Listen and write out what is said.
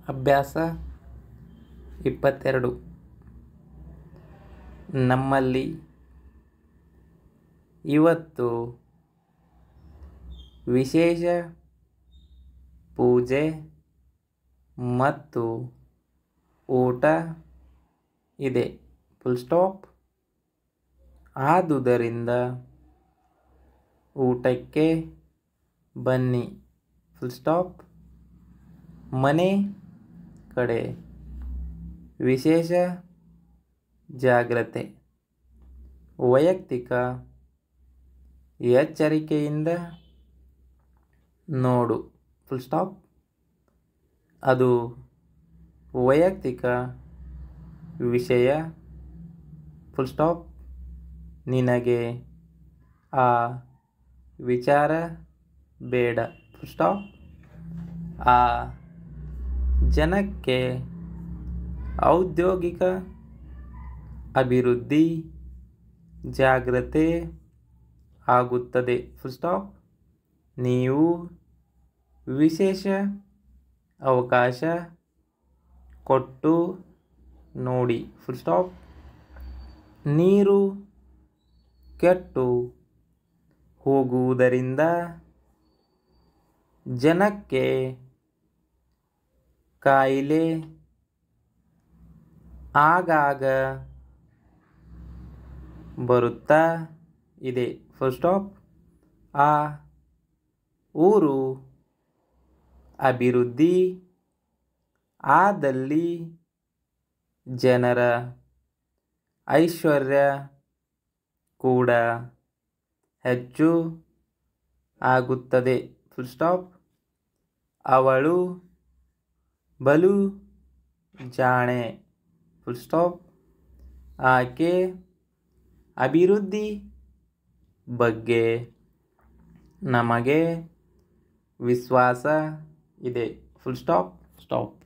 ಅಭ್ಯಾಸ 22. ನಮ್ಮಲ್ಲಿ ಇವತ್ತು ವಿಶೇಷ ಪೂಜೆ ಮತ್ತು ಊಟ ಇದೆ. Full stop. ಆದುದರಿಂದ ಊಟಕ್ಕೆ ಬನ್ನಿ. Full stop. ಮನೆ ಕಡೆ ವಿಶೇಷ ಜಾಗ್ರತೆ. ವೈಯಕ್ತಿಕ ಎಚ್ಚರಿಕೆಯಿಂದ ನೋಡು. Full stop. ಅದು ವೈಯಕ್ತಿಕ ವಿಷಯ. Full stop. ನಿನಗೆ ಆ ವಿಚಾರ ಬೇಡ. Full stop. ಆ ಜನಕ್ಕೆ ಔದ್ಯೋಗಿಕ ಅಭಿವೃದ್ಧಿ ಜಾಗ್ರತೆ ಆಗುತ್ತದೆ. Full stop. ನೀವು ವಿಶೇಷ ಅವಕಾಶ ಕೊಟ್ಟು ನೋಡಿ. Full stop. ನೀರು ಕೆಟ್ಟು ಹೋಗುವುದರಿಂದ ಜನಕ್ಕೆ ಕಾಯಿಲೆ ಆಗಾಗ ಬರುತ್ತಾ ಇದೆ. Full stop. ಆ ಊರು ಅಭಿವೃದ್ಧಿ ಆದಲ್ಲಿ ಜನರ ಐಶ್ವರ್ಯ ಕೂಡ ಹೆಚ್ಚು ಆಗುತ್ತದೆ. Full stop. ಅವಳು ಬಲು ಜಾಣೆ. Full stop. ಆಕೆ ಅಭಿವೃದ್ಧಿ ಬಗ್ಗೆ ನಮಗೆ ವಿಶ್ವಾಸ ಇದೆ. Full stop. ಸ್ಟಾಪ್.